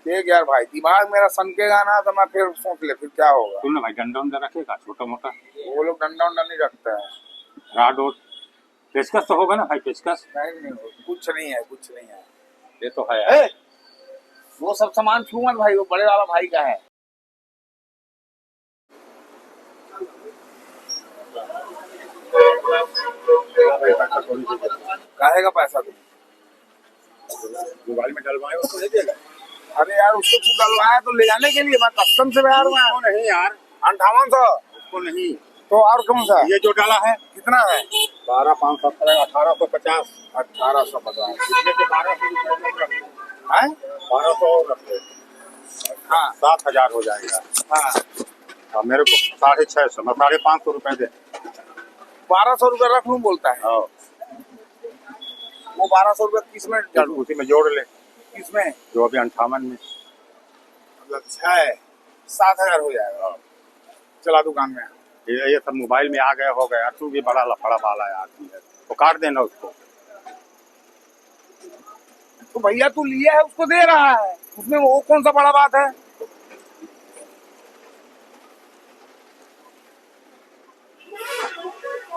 देख यार भाई, दिमाग मेरा सनकेगा ना तो मैं फिर सोच ले फिर क्या होगा। सुन ना भाई, डंडा उंडा रखेगा छोटा मोटा? वो लोग डंडा उंडा नहीं रखता है। राड और पेचकस तो होगा ना भाई? पेचकस नहीं, कुछ नहीं है, कुछ नहीं है। ये तो है यार। वो सब सामान छू मत भाई, वो बड़े वाला भाई का है। काहे का पैसा तुम मोबाइल में डलवाए उसको नहीं देगा? अरे यार उसको तू डलवाया तो ले जाने के लिए, मैं कस्टम से बाहर में। उसको नहीं यार, 5800। उसको नहीं। तो और कौन सा ये जो डाला है कितना है? 12,570, 1850। 1850 इसमें से 1200 है। 1200 और रख ले। हाँ 7,000 हो जाएगा। हाँ, और मेरे को 650, मैं 550 रुपए दे। 1200 रुपये रख लूँ बोलता है। हाँ, वो 1200 रुपये किस में डालूं? उसी में जोड़ ले किसमें? जो अभी 58 में। मतलब 6,000 हो जाएगा। चला दुकान में। ये सब मोबाइल में आ गया हो गया। तू भी बड़ा लफड़ा वाला आदमी है, तो काट देना उसको। तो भैया तू लिया है उसको दे रहा है, उसमें वो कौन सा बड़ा बात है?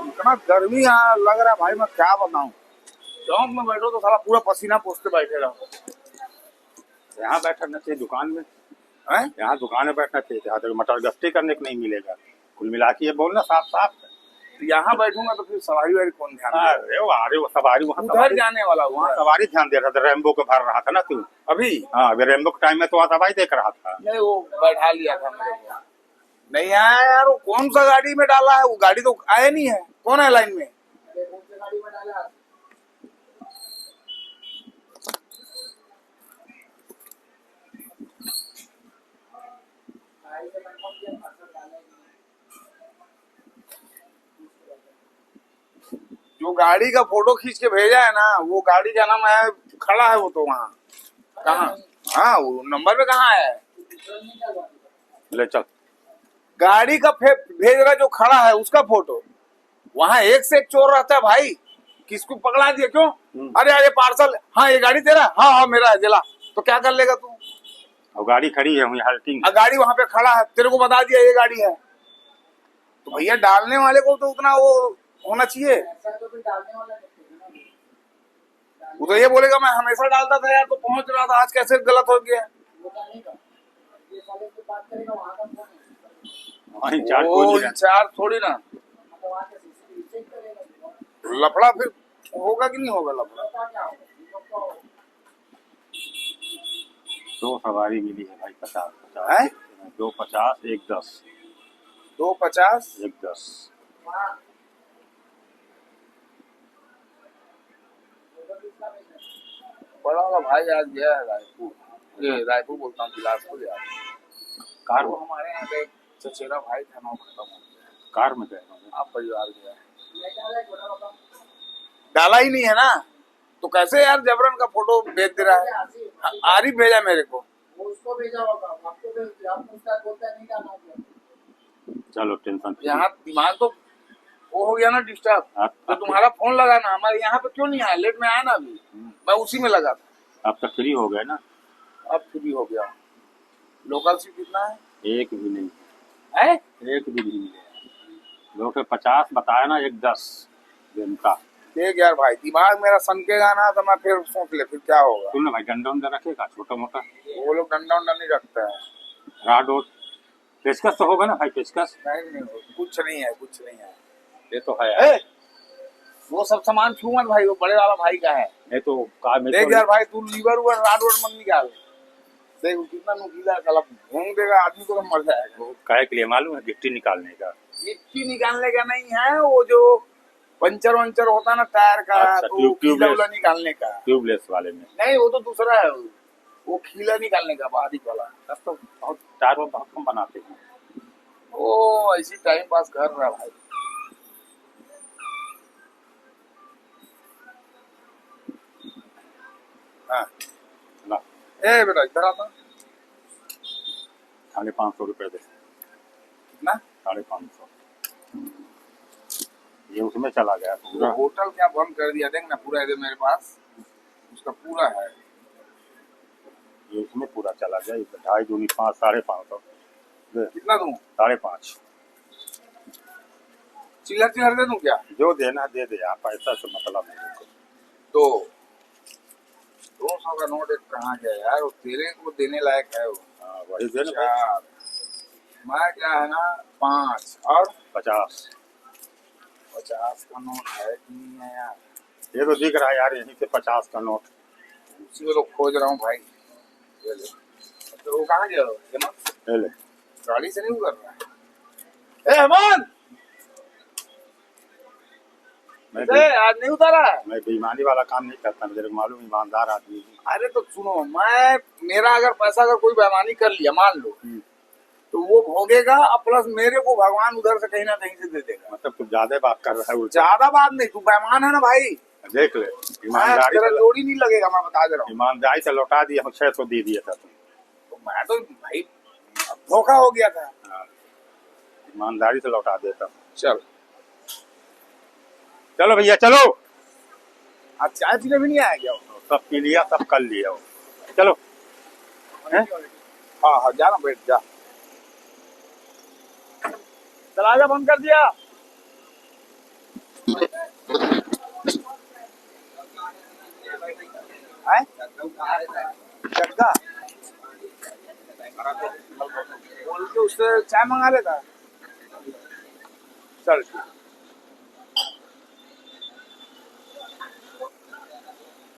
इतना गर्मी लग रहा है भाई, मैं क्या बताऊं। चौक में बैठो तो साला पूरा पसीना पोंछते बैठे रहो। यहाँ बैठना चाहिए दुकान में। हैं? यहाँ दुकान में बैठना चाहिए। यहाँ तो मटर गश्ती करने को नहीं मिलेगा। कुल मिला के ये बोलना साफ साफ। यहाँ बैठूंगा तो फिर सवारी वारी कौन ध्यान देगा? अरे वो सवारी वहाँ उधर जाने वाला हुआ। सवारी ध्यान दे रहा था। रेम्बो को भर रहा था ना तू अभी? हाँ, अभी रेम्बो के टाइम में तो वहाँ सवारी देख रहा था। नहीं, वो बैठा लिया था मेरे को। नहीं आया यार, वो कौन सा गाड़ी में डाला है? वो गाड़ी तो आया नहीं है। कौन है लाइन में? जो गाड़ी का फोटो खींच के भेजा है ना, वो गाड़ी का नाम है, खड़ा है वो तो वहाँ। कहाँ? हाँ, वो नंबर पे कहाँ है? ले चल। गाड़ी का भेज रहा जो खड़ा है उसका फोटो। वहाँ एक से एक चोर रहता है भाई। किसको पकड़ा दिया क्यों? अरे अरे पार्सल, हाँ ये गाड़ी तेरा? हाँ हाँ मेरा है, जला। तो क्या कर लेगा तू? और गाड़ी खड़ी है वहीं हल्टिंग। गाड़ी वहाँ पे खड़ा है, तेरे को बता दिया ये गाड़ी है, तो भैया डालने वाले को तो उतना वो होना चाहिए। वो तो ये बोलेगा मैं हमेशा डालता था यार, तो पहुंच रहा था, आज कैसे गलत हो गया? वो इंचार्ज थोड़ी ना। लफड़ा फिर होगा कि नहीं होगा लफड़ा? 2 सवारी मिली है भाई। 50 है? 2 50 1 10। 2 50 1 10। बड़ा वाला भाई आज गया है रायपुर। ये रायपुर बोलता हूँ, बिलासपुर यार। कार वो हमारे यहाँ का एक चचेरा भाई था ना, खत्म हो गया। कार में गए आप परिवार गया है, डाला ही नहीं है ना, तो कैसे यार जबरन का फोटो भेज दे रहा है? आरिफ भेजा मेरे को। उसको भेजा होगा, आपको बोलता नहीं डालना। चलो टेंशन। यहाँ दिमाग तो वो हो गया ना डिस्टर्ब। तो तुम्हारा फोन लगा ना, हमारे यहाँ पे क्यों नहीं आया? लेट में आया ना अभी, मैं उसी में लगा था। अब तक फ्री हो गए ना? अब फ्री हो गया। लोकल सीट कितना है? एक भी नहीं है। एक भी नहीं है। लोग 50 बताया ना, 1 10 दिन का। देख यार भाई, दिमाग मेरा सनकेगा ना तो मैं फिर सोच ले फिर क्या होगा। सुन ना भाई, डंडा उंडा रखेगा छोटा मोटा? वो लोग डंडा उंडा नहीं रखता है। राड और पेचकस तो होगा ना भाई? पेचकस नहीं, कुछ नहीं है, कुछ नहीं है। ये तो है यार। वो सब सामान छू मत भाई, वो बड़े वाला भाई का है। ये तो कार में। देख यार भाई, तू लीवर उवर राड वोड मत निकाल। देख कितना नुकीला है, साला घूम देगा आदमी को तो मर जाएगा। वो काहे के लिए मालूम है? गिट्टी निकालने का। गिट्टी निकालने का नहीं है, वो जो पंचर वंचर होता है ना टायर का, अच्छा, तो खीला निकालने का। ट्यूबलेस वाले में नहीं, वो तो दूसरा है, वो खीला निकालने का बारीक वाला। तब तो बहुत टायर वो बहुत कम बनाते हैं। ओ ऐसी टाइम पास कर रहा भाई। हाँ ना, ए बेटा इधर आता। 550 रुपए दे। कितना? 550। ये उसमें चला गया पूरा। होटल क्या बंद कर दिया? देख ना पूरा है मेरे पास, उसका पूरा है। ये इसमें पूरा चला गया, 2.5 दूनी 5, 550 दे, कितना दूं? 5.5। चिल्लर चिल्लर दे दूं क्या? जो देना दे दे आप, पैसा से मतलब नहीं। तो 200 का नोट एक कहाँ गया यार? वो तेरे को देने लायक है वो। हाँ वही दे ना। 4, मैं क्या है ना 5 और 50। 50 का नोट है कि नहीं है यार? ये तो दिख रहा है यार, यहीं से 50 का नोट। उसी को तो खोज रहा हूँ भाई। ये ले। तो वो कहाँ गया? हेमंत ले ले। गाड़ी से नहीं उतर रहा है। ए हेमंत, मैं आज नहीं उतारा है? मैं बेईमानी वाला काम नहीं करता, मेरे को मालूम, ईमानदार आदमी हूँ। अरे तो सुनो, मेरा अगर पैसा अगर कोई बेईमानी कर लिया मान लो, तो वो भोगेगा और प्लस मेरे को भगवान उधर से कहीं ना कहीं से दे देगा। मतलब कुछ ज्यादा बात कर रहा है उल्टा। ज्यादा बात नहीं, तू बेईमान है ना भाई। देख ले, ईमानदारी ईमानदारी से जोड़ी नहीं लगेगा, मैं बता दे रहा हूँ। ईमानदारी से लौटा दिया, हम 600 दे दिया था तुम। तो मैं तो भाई धोखा हो गया था। हाँ, ईमानदारी से लौटा देता। चल चलो भैया चलो। आज चाय पीने भी नहीं आया क्या? सब पी लिया, सब कर लिया। चलो। हैं? हाँ हाँ, जा ना, बैठ जा। दरवाजा बंद कर दिया। हैं? जग्गा बोल के उससे चाय मंगा लेता। चल ठीक।